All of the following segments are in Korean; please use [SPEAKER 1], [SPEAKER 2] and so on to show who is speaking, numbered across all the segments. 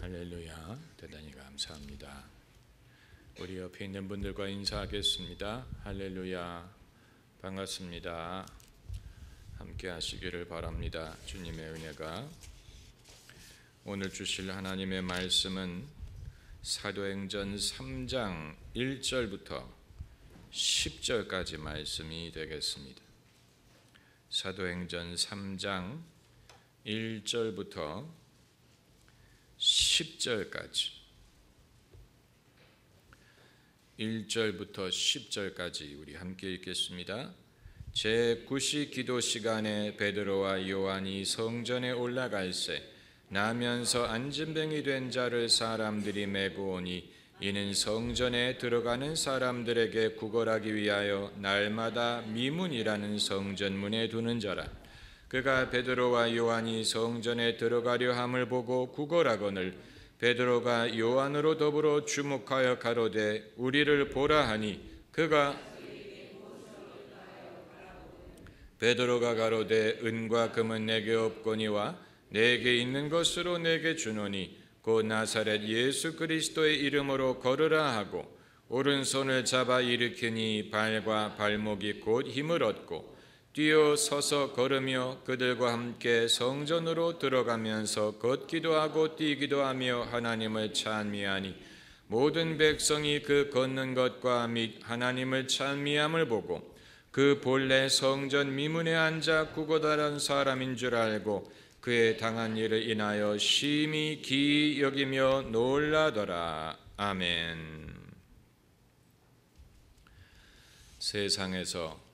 [SPEAKER 1] 할렐루야, 대단히 감사합니다. 우리 옆에 있는 분들과 인사하겠습니다. 할렐루야, 반갑습니다. 함께 하시기를 바랍니다. 주님의 은혜가. 오늘 주실 하나님의 말씀은 사도행전 3장 1절부터 10절까지 말씀이 되겠습니다. 사도행전 3장 1절부터 10절까지 1절부터 10절까지 우리 함께 읽겠습니다. 제9시 기도 시간에 베드로와 요한이 성전에 올라갈새 나면서 안진뱅이 된 자를 사람들이 메고 오니 이는 성전에 들어가는 사람들에게 구걸하기 위하여 날마다 미문이라는 성전문에 두는 자라. 그가 베드로와 요한이 성전에 들어가려 함을 보고 구걸하거늘 베드로가 요한으로 더불어 주목하여 가로되 우리를 보라 하니 베드로가 가로되 은과 금은 내게 없거니와 내게 있는 것으로 내게 주노니 곧 나사렛 예수 그리스도의 이름으로 걸으라 하고 오른손을 잡아 일으키니 발과 발목이 곧 힘을 얻고 뛰어 서서 걸으며 그들과 함께 성전으로 들어가면서 걷기도 하고 뛰기도 하며 하나님을 찬미하니 모든 백성이 그 걷는 것과 및 하나님을 찬미함을 보고 그 본래 성전 미문에 앉아 구걸하던 사람인 줄 알고 그의 당한 일을 인하여 심히 기이 여기며 놀라더라. 아멘. 세상에서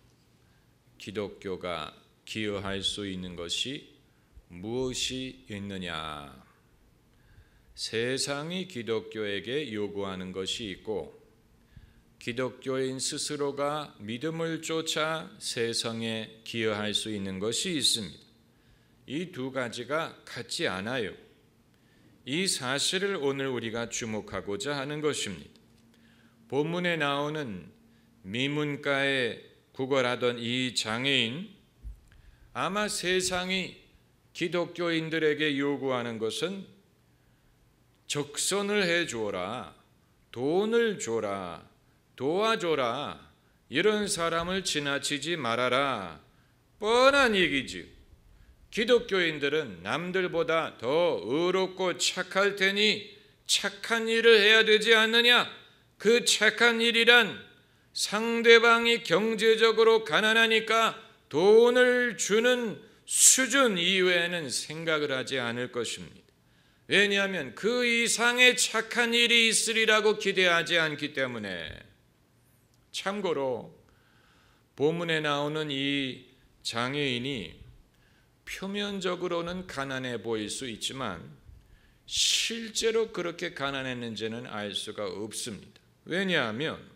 [SPEAKER 1] 기독교가 기여할 수 있는 것이 무엇이 있느냐? 세상이 기독교에게 요구하는 것이 있고 기독교인 스스로가 믿음을 쫓아 세상에 기여할 수 있는 것이 있습니다. 이 두 가지가 같지 않아요. 이 사실을 오늘 우리가 주목하고자 하는 것입니다. 본문에 나오는 미문가에 구걸하던 이 장애인, 아마 세상이 기독교인들에게 요구하는 것은 적선을 해주어라, 돈을 줘라, 도와줘라, 이런 사람을 지나치지 말아라, 뻔한 얘기지. 기독교인들은 남들보다 더 의롭고 착할 테니 착한 일을 해야 되지 않느냐? 그 착한 일이란 상대방이 경제적으로 가난하니까 돈을 주는 수준 이외에는 생각을 하지 않을 것입니다. 왜냐하면 그 이상의 착한 일이 있으리라고 기대하지 않기 때문에. 참고로 본문에 나오는 이 장애인이 표면적으로는 가난해 보일 수 있지만 실제로 그렇게 가난했는지는 알 수가 없습니다. 왜냐하면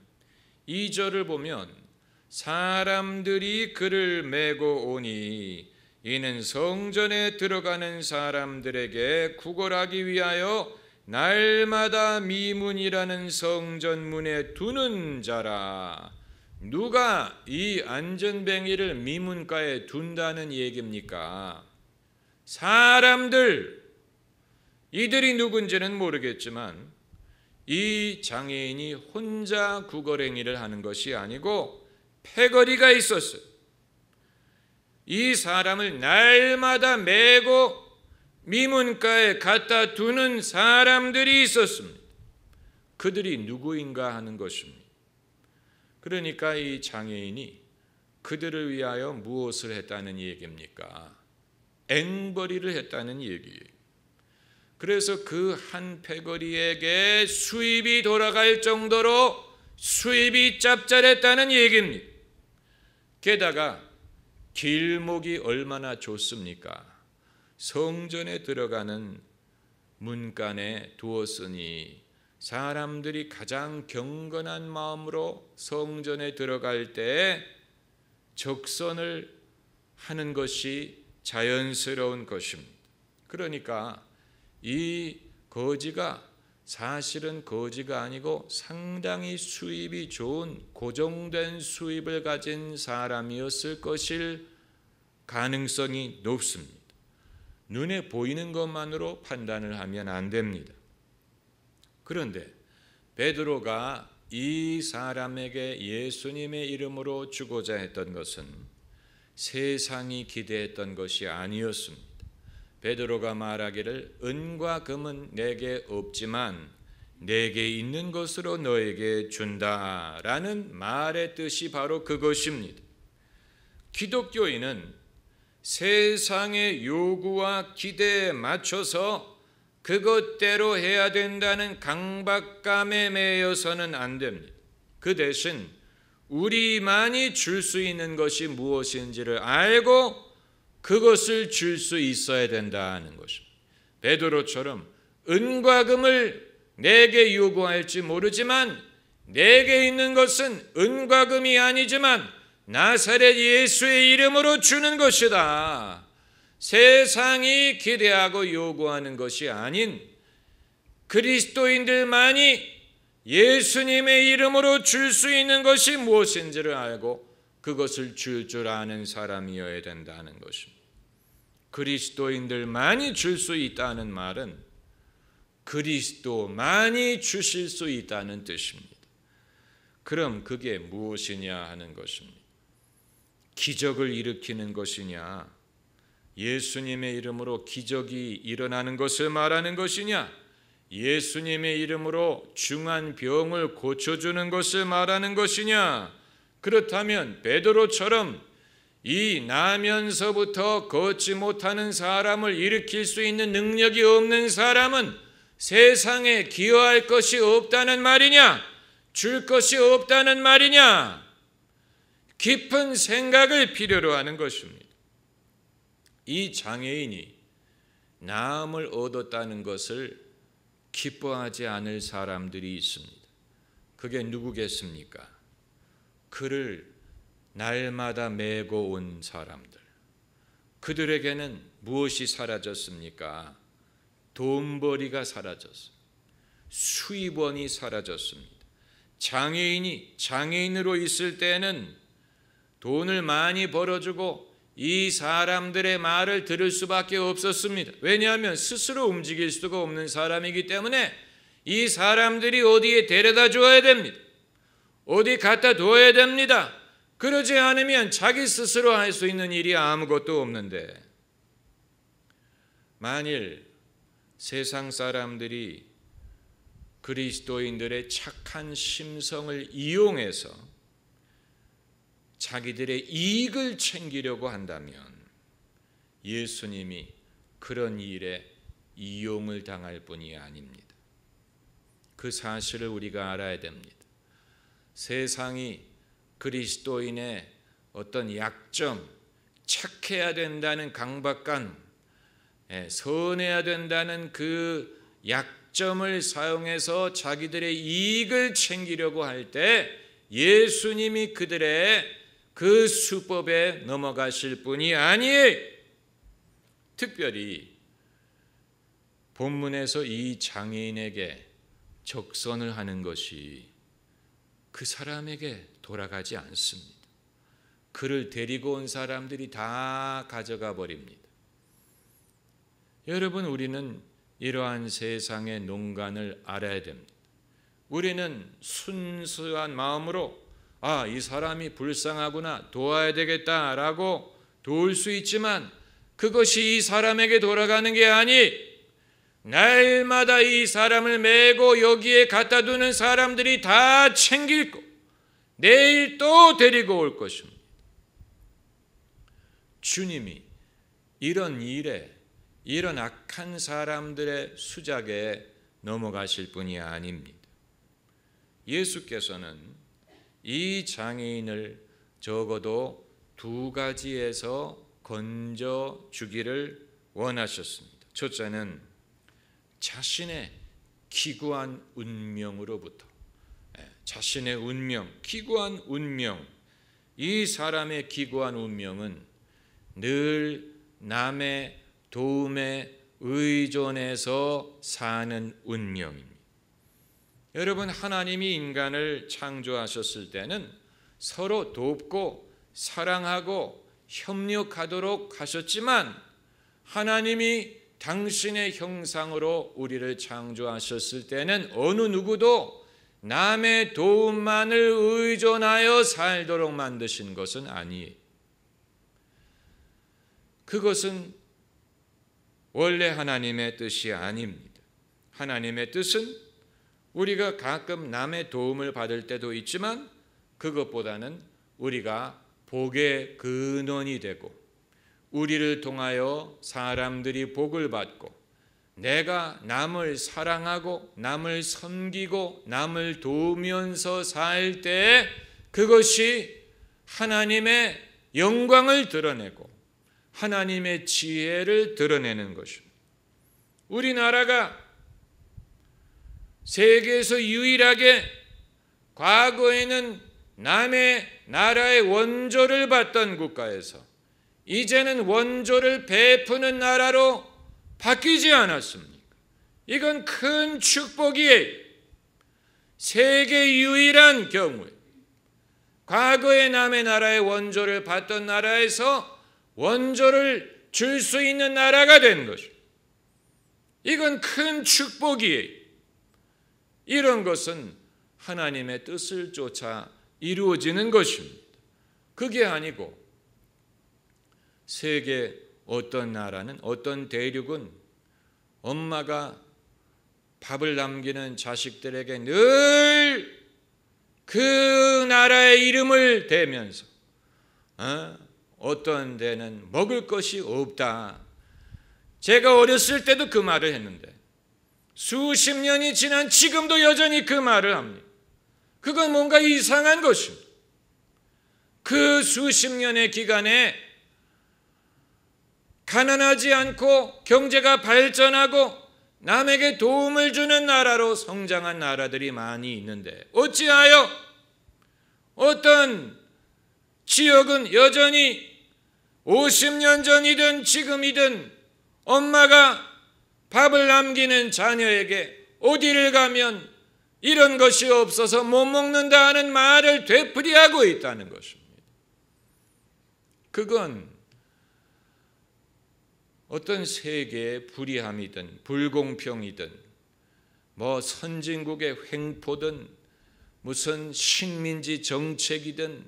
[SPEAKER 1] 2절을 보면 사람들이 그를 메고 오니 이는 성전에 들어가는 사람들에게 구걸하기 위하여 날마다 미문이라는 성전문에 두는 자라. 누가 이 안전뱅이를 미문가에 둔다는 얘기입니까? 사람들, 이들이 누군지는 모르겠지만 이 장애인이 혼자 구걸행위를 하는 것이 아니고 패거리가 있었어요. 이 사람을 날마다 메고 미문가에 갖다 두는 사람들이 있었습니다. 그들이 누구인가 하는 것입니다. 그러니까 이 장애인이 그들을 위하여 무엇을 했다는 얘기입니까? 앵벌이를 했다는 얘기예요. 그래서 그 한 패거리에게 수입이 돌아갈 정도로 수입이 짭짤했다는 얘기입니다. 게다가 길목이 얼마나 좋습니까? 성전에 들어가는 문간에 두었으니 사람들이 가장 경건한 마음으로 성전에 들어갈 때 적선을 하는 것이 자연스러운 것입니다. 그러니까 이 거지가 사실은 거지가 아니고 상당히 수입이 좋은 고정된 수입을 가진 사람이었을 것일 가능성이 높습니다. 눈에 보이는 것만으로 판단을 하면 안 됩니다. 그런데 베드로가 이 사람에게 예수님의 이름으로 주고자 했던 것은 세상이 기대했던 것이 아니었습니다. 베드로가 말하기를 은과 금은 내게 없지만 내게 있는 것으로 너에게 준다라는 말의 뜻이 바로 그것입니다. 기독교인은 세상의 요구와 기대에 맞춰서 그것대로 해야 된다는 강박감에 매여서는 안 됩니다. 그 대신 우리만이 줄 수 있는 것이 무엇인지를 알고 그것을 줄 수 있어야 된다는 것입니다. 베드로처럼 은과 금을 내게 요구할지 모르지만 내게 있는 것은 은과 금이 아니지만 나사렛 예수의 이름으로 주는 것이다. 세상이 기대하고 요구하는 것이 아닌 그리스도인들만이 예수님의 이름으로 줄 수 있는 것이 무엇인지를 알고 그것을 줄 아는 사람이어야 된다는 것입니다. 그리스도인들만이 줄 수 있다는 말은 그리스도만이 주실 수 있다는 뜻입니다. 그럼 그게 무엇이냐 하는 것입니다. 기적을 일으키는 것이냐, 예수님의 이름으로 기적이 일어나는 것을 말하는 것이냐, 예수님의 이름으로 중한 병을 고쳐주는 것을 말하는 것이냐. 그렇다면 베드로처럼 이 나면서부터 걷지 못하는 사람을 일으킬 수 있는 능력이 없는 사람은 세상에 기여할 것이 없다는 말이냐, 줄 것이 없다는 말이냐. 깊은 생각을 필요로 하는 것입니다. 이 장애인이 나음을 얻었다는 것을 기뻐하지 않을 사람들이 있습니다. 그게 누구겠습니까? 그를 날마다 메고 온 사람들. 그들에게는 무엇이 사라졌습니까? 돈벌이가 사라졌습니다. 수입원이 사라졌습니다. 장애인이 장애인으로 있을 때는 돈을 많이 벌어주고 이 사람들의 말을 들을 수밖에 없었습니다. 왜냐하면 스스로 움직일 수가 없는 사람이기 때문에 이 사람들이 어디에 데려다 줘야 됩니다. 어디 갖다 둬야 됩니다. 그러지 않으면 자기 스스로 할 수 있는 일이 아무것도 없는데, 만일 세상 사람들이 그리스도인들의 착한 심성을 이용해서 자기들의 이익을 챙기려고 한다면 예수님이 그런 일에 이용을 당할 뿐이 아닙니다. 그 사실을 우리가 알아야 됩니다. 세상이 그리스도인의 어떤 약점, 착해야 된다는 강박감, 선해야 된다는 그 약점을 사용해서 자기들의 이익을 챙기려고 할 때 예수님이 그들의 그 수법에 넘어가실 분이 아니에요. 특별히 본문에서 이 장애인에게 적선을 하는 것이 그 사람에게 돌아가지 않습니다. 그를 데리고 온 사람들이 다 가져가 버립니다. 여러분, 우리는 이러한 세상의 농간을 알아야 됩니다. 우리는 순수한 마음으로 이 사람이 불쌍하구나, 도와야 되겠다라고 도울 수 있지만 그것이 이 사람에게 돌아가는 게 아니, 날마다 이 사람을 메고 여기에 갖다 두는 사람들이 다 챙길 거, 내일 또 데리고 올 것입니다. 주님이 이런 일에, 이런 악한 사람들의 수작에 넘어가실 분이 아닙니다. 예수께서는 이 장애인을 적어도 두 가지에서 건져 주기를 원하셨습니다. 첫째는 자신의 기구한 운명으로부터, 자신의 운명, 기구한 운명, 이 사람의 기구한 운명은 늘 남의 도움에 의존해서 사는 운명입니다. 여러분, 하나님이 인간을 창조하셨을 때는 서로 돕고 사랑하고 협력하도록 하셨지만 하나님이 당신의 형상으로 우리를 창조하셨을 때는 어느 누구도 남의 도움만을 의존하여 살도록 만드신 것은 아니에요. 그것은 원래 하나님의 뜻이 아닙니다. 하나님의 뜻은 우리가 가끔 남의 도움을 받을 때도 있지만 그것보다는 우리가 복의 근원이 되고 우리를 통하여 사람들이 복을 받고 내가 남을 사랑하고 남을 섬기고 남을 도우면서 살 때 그것이 하나님의 영광을 드러내고 하나님의 지혜를 드러내는 것입니다. 우리나라가 세계에서 유일하게 과거에는 남의 나라의 원조를 받던 국가에서 이제는 원조를 베푸는 나라로 바뀌지 않았습니까? 이건 큰 축복이에요. 세계 유일한 경우에 과거에 남의 나라의 원조를 받던 나라에서 원조를 줄 수 있는 나라가 된 것입니다. 이건 큰 축복이에요. 이런 것은 하나님의 뜻을 쫓아 이루어지는 것입니다. 그게 아니고 세계 어떤 나라는 어떤 대륙은 엄마가 밥을 남기는 자식들에게 늘 그 나라의 이름을 대면서 어떤 데는 먹을 것이 없다. 제가 어렸을 때도 그 말을 했는데 수십 년이 지난 지금도 여전히 그 말을 합니다. 그건 뭔가 이상한 것입니다. 그 수십 년의 기간에 가난하지 않고 경제가 발전하고 남에게 도움을 주는 나라로 성장한 나라들이 많이 있는데 어찌하여 어떤 지역은 여전히 50년 전이든 지금이든 엄마가 밥을 남기는 자녀에게 어디를 가면 이런 것이 없어서 못 먹는다는 말을 되풀이하고 있다는 것입니다. 그건 어떤 세계의 불의함이든 불공평이든 뭐 선진국의 횡포든 무슨 식민지 정책이든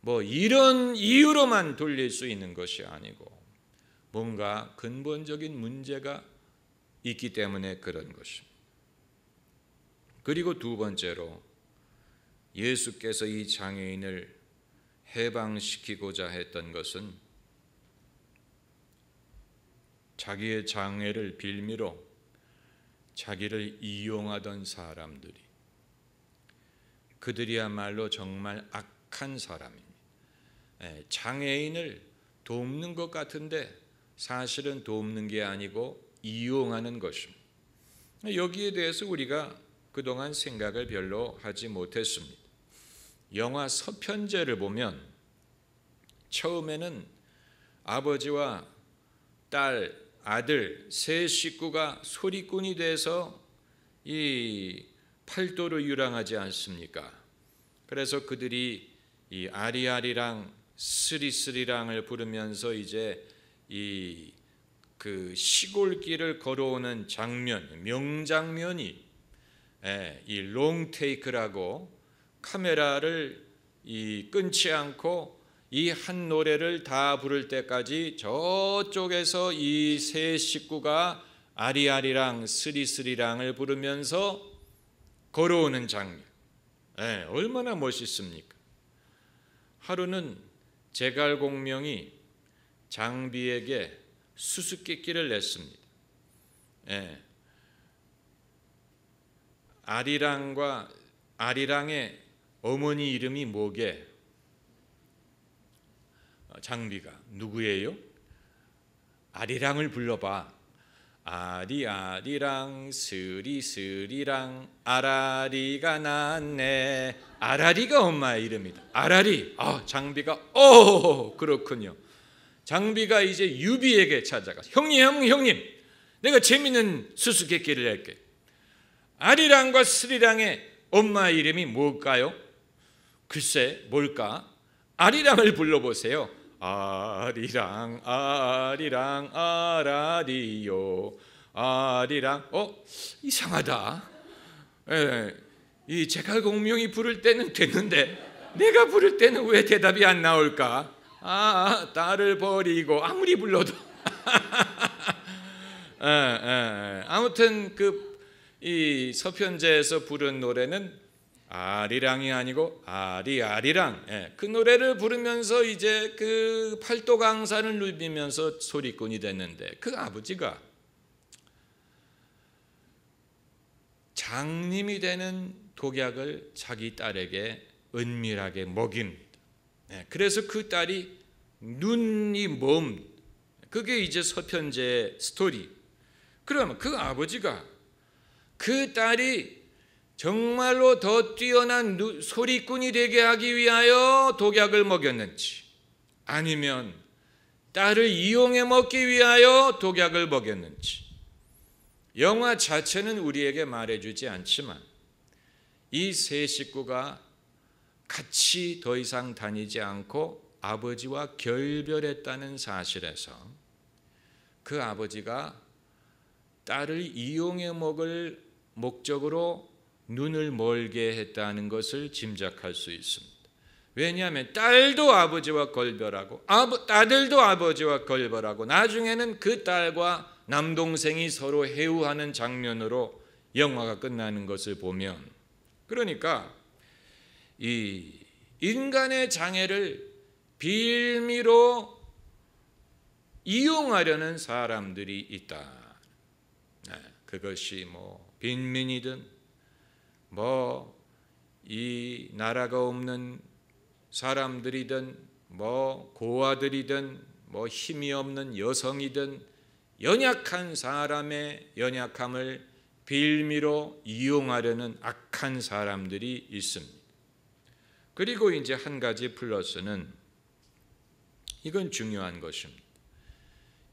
[SPEAKER 1] 뭐 이런 이유로만 돌릴 수 있는 것이 아니고 뭔가 근본적인 문제가 있기 때문에 그런 것입니다. 그리고 두 번째로 예수께서 이 장애인을 해방시키고자 했던 것은 자기의 장애를 빌미로 자기를 이용하던 사람들이 그들이야말로 정말 악한 사람입니다. 장애인을 돕는 것 같은데 사실은 돕는 게 아니고 이용하는 것입니다. 여기에 대해서 우리가 그동안 생각을 별로 하지 못했습니다. 영화 서편제를 보면 처음에는 아버지와 딸, 아들 세 식구가 소리꾼이 돼서 이 팔도를 유랑하지 않습니까? 그래서 그들이 이 아리아리랑 스리스리랑을 부르면서 이제 이 그 시골길을 걸어오는 장면, 명장면이 이 롱테이크라고 카메라를 끊지 않고 이 한 노래를 다 부를 때까지 저쪽에서 이 세 식구가 아리아리랑 스리스리랑을 부르면서 걸어오는 장면, 얼마나 멋있습니까? 하루는 제갈공명이 장비에게 수수께끼를 냈습니다. 아리랑의 어머니 이름이 뭐게? 장비가 누구예요? 아리랑을 불러봐. 아리아리랑 스리스리랑 아라리가 낳네. 아라리가 엄마의 이름이다. 아라리. 장비가 그렇군요. 장비가 이제 유비에게 찾아가. 형님, 내가 재밌는 수수께끼를 낼게. 아리랑과 스리랑의 엄마 이름이 뭘까요? 글쎄, 뭘까? 아리랑을 불러보세요. 아리랑 아리랑 아라리요 아리랑. 이상하다. 이 제갈공명이 부를 때는 됐는데 내가 부를 때는 왜 대답이 안 나올까? 딸을 버리고 아무리 불러도 아무튼 이 서편제에서 부른 노래는 아리랑이 아니고 아리랑. 그 노래를 부르면서 이제 그 팔도강산을 누비면서 소리꾼이 됐는데, 그 아버지가 장님이 되는 독약을 자기 딸에게 은밀하게 먹입니다. 그래서 그 딸이 눈이 멈. 그게 이제 서편제의 스토리. 그러면 그 아버지가 그 딸이 정말로 더 뛰어난 소리꾼이 되게 하기 위하여 독약을 먹였는지, 아니면 딸을 이용해 먹기 위하여 독약을 먹였는지, 영화 자체는 우리에게 말해주지 않지만 이 세 식구가 같이 더 이상 다니지 않고 아버지와 결별했다는 사실에서 그 아버지가 딸을 이용해 먹을 목적으로 눈을 멀게 했다는 것을 짐작할 수 있습니다. 왜냐하면 딸도 아버지와 결별하고 아들도 아버지와 결별하고 나중에는 그 딸과 남동생이 서로 해우하는 장면으로 영화가 끝나는 것을 보면, 그러니까 이 인간의 장애를 빌미로 이용하려는 사람들이 있다. 그것이 빈민이든 이 나라가 없는 사람들이든 고아들이든 힘이 없는 여성이든 연약한 사람의 연약함을 빌미로 이용하려는 악한 사람들이 있습니다. 그리고 이제 한 가지 플러스는, 이건 중요한 것입니다.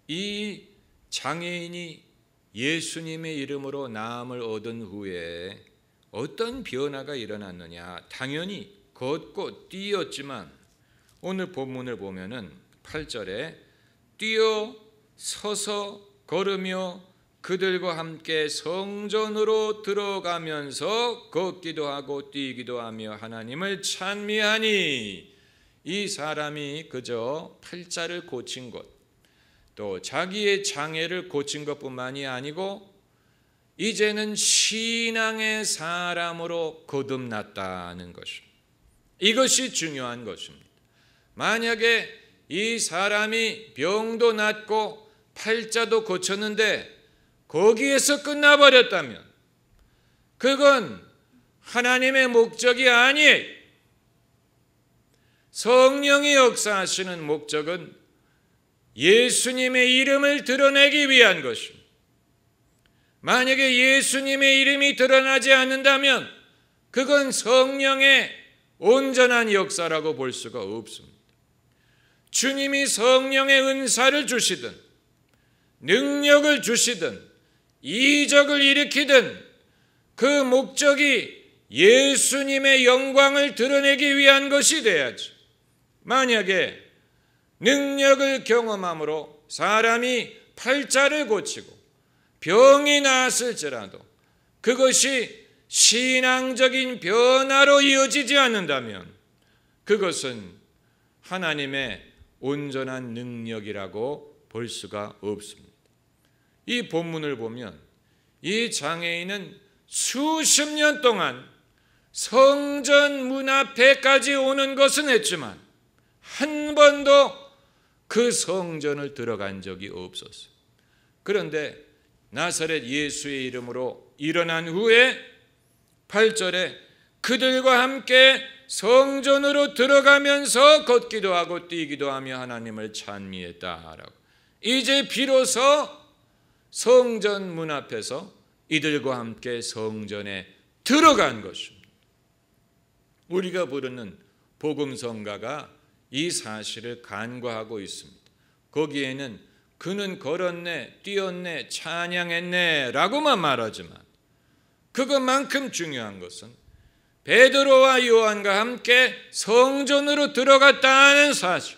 [SPEAKER 1] 이 장애인이 예수님의 이름으로 나음을 얻은 후에 어떤 변화가 일어났느냐? 당연히 걷고 뛰었지만 오늘 본문을 보면은 8절에 뛰어 서서 걸으며 그들과 함께 성전으로 들어가면서 걷기도 하고 뛰기도 하며 하나님을 찬미하니, 이 사람이 그저 팔자를 고친 것, 또 자기의 장애를 고친 것뿐만이 아니고 이제는 신앙의 사람으로 거듭났다는 것입니다. 이것이 중요한 것입니다. 만약에 이 사람이 병도 낫고 팔자도 고쳤는데 거기에서 끝나버렸다면 그건 하나님의 목적이 아니에요. 성령이 역사하시는 목적은 예수님의 이름을 드러내기 위한 것입니다. 만약에 예수님의 이름이 드러나지 않는다면 그건 성령의 온전한 역사라고 볼 수가 없습니다. 주님이 성령의 은사를 주시든 능력을 주시든 이적을 일으키든 그 목적이 예수님의 영광을 드러내기 위한 것이 돼야지. 만약에 능력을 경험함으로 사람이 팔자를 고치고 병이 나았을지라도 그것이 신앙적인 변화로 이어지지 않는다면 그것은 하나님의 온전한 능력이라고 볼 수가 없습니다. 이 본문을 보면 이 장애인은 수십 년 동안 성전 문 앞에까지 오는 것은 했지만 한 번도 그 성전을 들어간 적이 없었어요. 그런데 나사렛 예수의 이름으로 일어난 후에 8절에 그들과 함께 성전으로 들어가면서 걷기도 하고 뛰기도 하며 하나님을 찬미했다라고. 이제 비로소 성전 문 앞에서 이들과 함께 성전에 들어간 것입니다. 우리가 부르는 복음성가가 이 사실을 간과하고 있습니다. 거기에는 그는 걸었네, 뛰었네, 찬양했네 라고만 말하지만 그것만큼 중요한 것은 베드로와 요한과 함께 성전으로 들어갔다는 사실,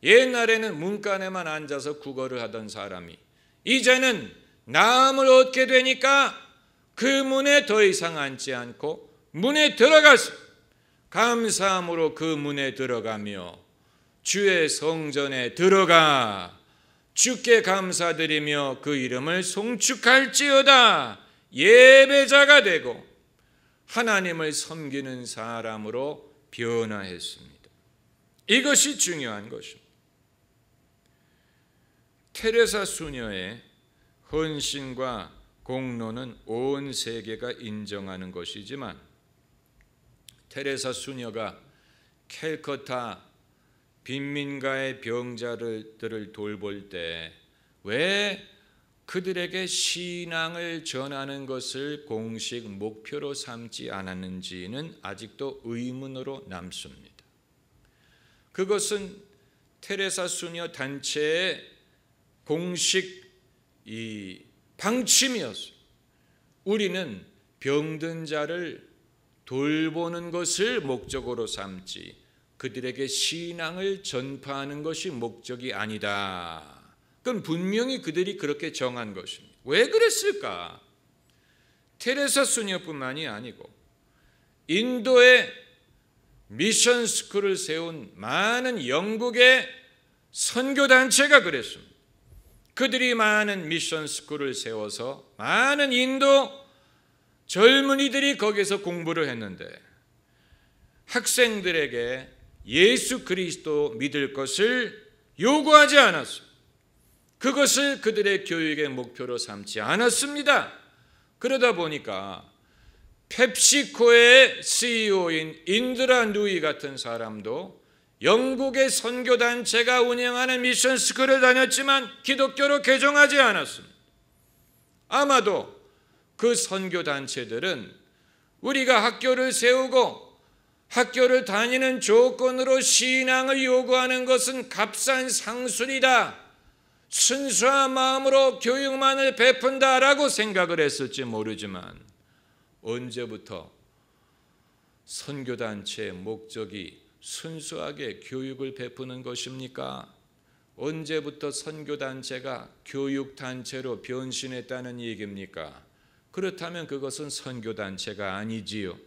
[SPEAKER 1] 옛날에는 문간에만 앉아서 구걸을 하던 사람이 이제는 나음을 얻게 되니까 그 문에 더 이상 앉지 않고 문에 들어가서 감사함으로 그 문에 들어가며 주의 성전에 들어가 주께 감사드리며 그 이름을 송축할지어다 예배자가 되고 하나님을 섬기는 사람으로 변화했습니다. 이것이 중요한 것입니다. 테레사 수녀의 헌신과 공로는 온 세계가 인정하는 것이지만 테레사 수녀가 캘커타 빈민가의 병자들을 돌볼 때 왜 그들에게 신앙을 전하는 것을 공식 목표로 삼지 않았는지는 아직도 의문으로 남습니다. 그것은 테레사 수녀 단체의 공식 방침이었어요. 우리는 병든 자를 돌보는 것을 목적으로 삼지 그들에게 신앙을 전파하는 것이 목적이 아니다. 그건 분명히 그들이 그렇게 정한 것입니다. 왜 그랬을까? 테레사 수녀뿐만이 아니고 인도에 미션 스쿨을 세운 많은 영국의 선교단체가 그랬습니다. 그들이 많은 미션 스쿨을 세워서 많은 인도 젊은이들이 거기서 공부를 했는데 학생들에게 예수 그리스도 믿을 것을 요구하지 않았어요. 그것을 그들의 교육의 목표로 삼지 않았습니다. 그러다 보니까 펩시코의 CEO인 인드라 누이 같은 사람도 영국의 선교단체가 운영하는 미션 스쿨을 다녔지만 기독교로 개종하지 않았습니다. 아마도 그 선교단체들은 우리가 학교를 세우고 학교를 다니는 조건으로 신앙을 요구하는 것은 값싼 상술이다. 순수한 마음으로 교육만을 베푼다라고 생각을 했을지 모르지만 언제부터 선교단체의 목적이 순수하게 교육을 베푸는 것입니까? 언제부터 선교단체가 교육단체로 변신했다는 얘기입니까? 그렇다면 그것은 선교단체가 아니지요.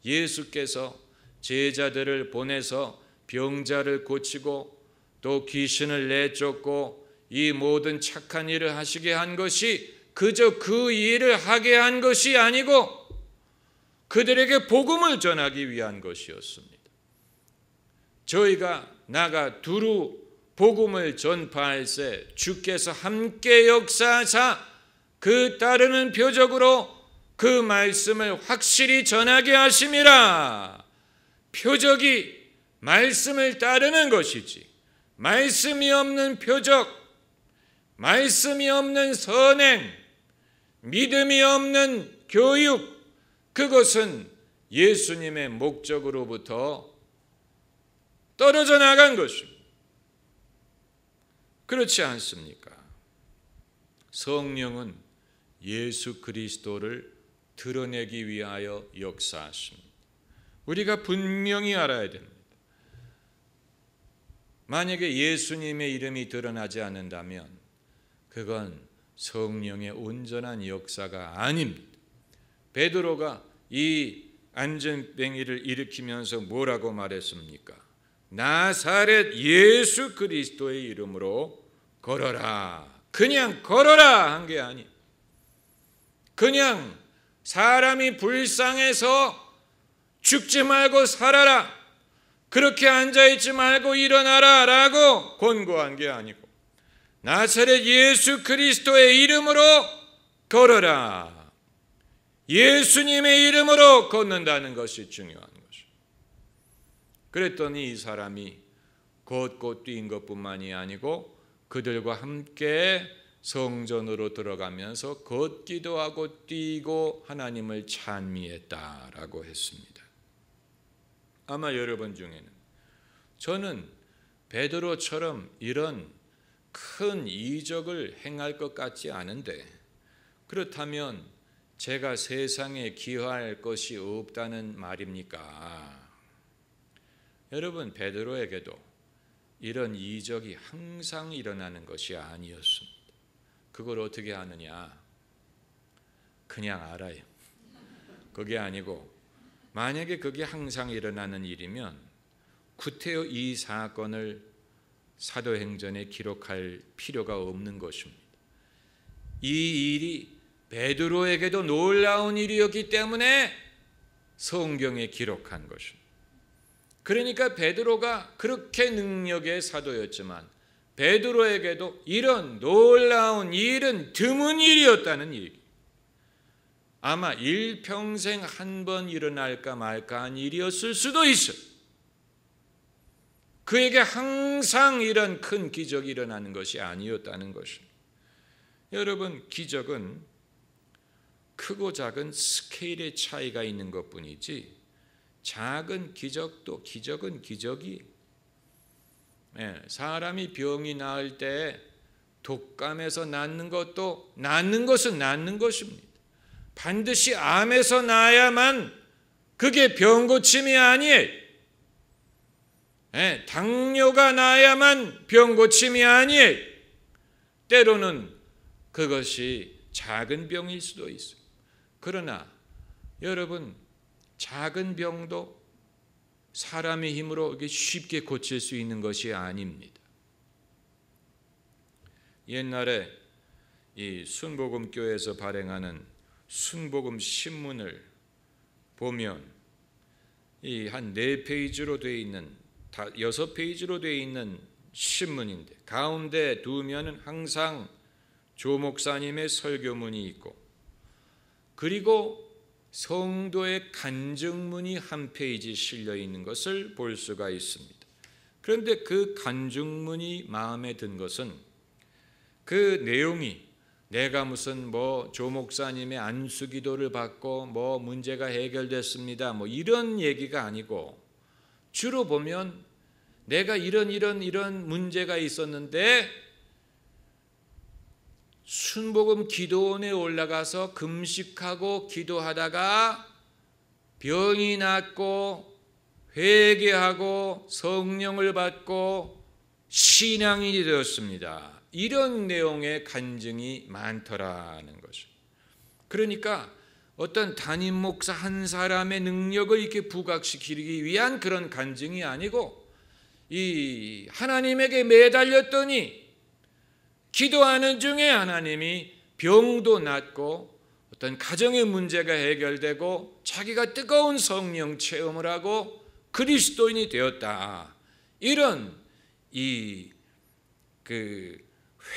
[SPEAKER 1] 예수께서 제자들을 보내서 병자를 고치고 또 귀신을 내쫓고 이 모든 착한 일을 하시게 한 것이 그저 그 일을 하게 한 것이 아니고 그들에게 복음을 전하기 위한 것이었습니다. 저희가 나가 두루 복음을 전파할 때 주께서 함께 역사하사 그 따르는 표적으로 그 말씀을 확실히 전하게 하심이라. 표적이 말씀을 따르는 것이지 말씀이 없는 표적, 말씀이 없는 선행, 믿음이 없는 교육, 그것은 예수님의 목적으로부터 떨어져 나간 것입니다. 그렇지 않습니까? 성령은 예수 그리스도를 드러내기 위하여 역사하십니다. 우리가 분명히 알아야 됩니다. 만약에 예수님의 이름이 드러나지 않는다면 그건 성령의 온전한 역사가 아닙니다. 베드로가 이 안전뱅이를 일으키면서 뭐라고 말했습니까? 나사렛 예수 그리스도의 이름으로 걸어라. 그냥 걸어라 한 게 아니에요. 그냥 사람이 불쌍해서 죽지 말고 살아라. 그렇게 앉아있지 말고 일어나라 라고 권고한 게 아니고 나사렛 예수 그리스도의 이름으로 걸어라. 예수님의 이름으로 걷는다는 것이 중요한 것이죠. 그랬더니 이 사람이 곧곧 뛴 것뿐만이 아니고 그들과 함께 성전으로 들어가면서 걷기도 하고 뛰고 하나님을 찬미했다라고 했습니다. 아마 여러분 중에는 저는 베드로처럼 이런 큰 이적을 행할 것 같지 않은데 그렇다면 제가 세상에 기여할 것이 없다는 말입니까? 여러분 베드로에게도 이런 이적이 항상 일어나는 것이 아니었습니다. 그걸 어떻게 아느냐? 그냥 알아요. 그게 아니고 만약에 그게 항상 일어나는 일이면 구태여 이 사건을 사도행전에 기록할 필요가 없는 것입니다. 이 일이 베드로에게도 놀라운 일이었기 때문에 성경에 기록한 것입니다. 그러니까 베드로가 그렇게 능력의 사도였지만 베드로에게도 이런 놀라운 일은 드문 일이었다는 얘기. 아마 일평생 한 번 일어날까 말까 한 일이었을 수도 있어요. 그에게 항상 이런 큰 기적이 일어나는 것이 아니었다는 것입니다. 여러분, 기적은 크고 작은 스케일의 차이가 있는 것뿐이지 작은 기적도 기적은 기적이, 사람이 병이 나을 때 독감에서 낫는 것도 낫는 것은 낫는 것입니다. 반드시 암에서 나야만 그게 병 고침이 아니에요. 당뇨가 나야만 병 고침이 아니에요. 때로는 그것이 작은 병일 수도 있어요. 그러나 여러분, 작은 병도 사람의 힘으로 쉽게 고칠 수 있는 것이 아닙니다. 옛날에 이 순복음교회에서 발행하는 순복음 신문을 보면 이 한 4페이지로 되어 있는 6페이지로 되어 있는 신문인데 가운데 두면은 항상 조 목사님의 설교문이 있고 그리고 성도의 간증문이 한 페이지 실려 있는 것을 볼 수가 있습니다. 그런데 그 간증문이 마음에 든 것은 그 내용이 내가 무슨 조 목사님의 안수기도를 받고 문제가 해결됐습니다 이런 얘기가 아니고 주로 보면 내가 이런 문제가 있었는데 순복음 기도원에 올라가서 금식하고 기도하다가 병이 낫고 회개하고 성령을 받고 신앙인이 되었습니다. 이런 내용의 간증이 많더라는 것이죠. 그러니까 어떤 담임 목사 한 사람의 능력을 이렇게 부각시키기 위한 그런 간증이 아니고 이 하나님에게 매달렸더니 기도하는 중에 하나님이 병도 낫고 어떤 가정의 문제가 해결되고 자기가 뜨거운 성령 체험을 하고 그리스도인이 되었다. 이런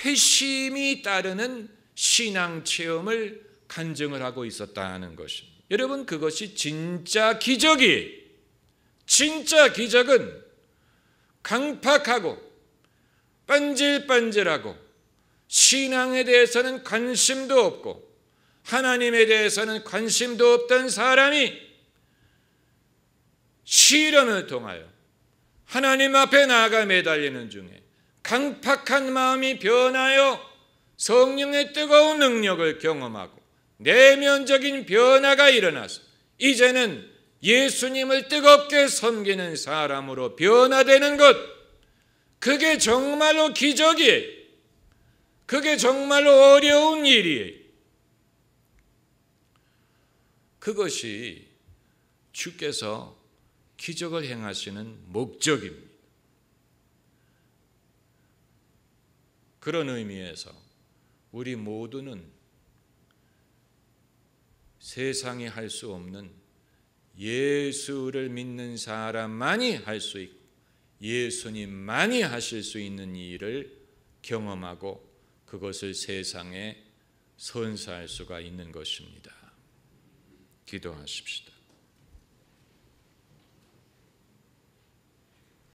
[SPEAKER 1] 회심이 따르는 신앙 체험을 간증을 하고 있었다는 것입니다. 여러분, 그것이 진짜 기적이에요. 진짜 기적은 강팍하고 반질반질하고 신앙에 대해서는 관심도 없고 하나님에 대해서는 관심도 없던 사람이 시련을 통하여 하나님 앞에 나아가 매달리는 중에 강팍한 마음이 변하여 성령의 뜨거운 능력을 경험하고 내면적인 변화가 일어나서 이제는 예수님을 뜨겁게 섬기는 사람으로 변화되는 것, 그게 정말로 기적이에요. 그게 정말로 어려운 일이에요. 그것이 주께서 기적을 행하시는 목적입니다. 그런 의미에서 우리 모두는 세상이 할 수 없는 예수를 믿는 사람만이 할 수 있고 예수님만이 하실 수 있는 일을 경험하고 그것을 세상에 선사할 수가 있는 것입니다. 기도하십시다.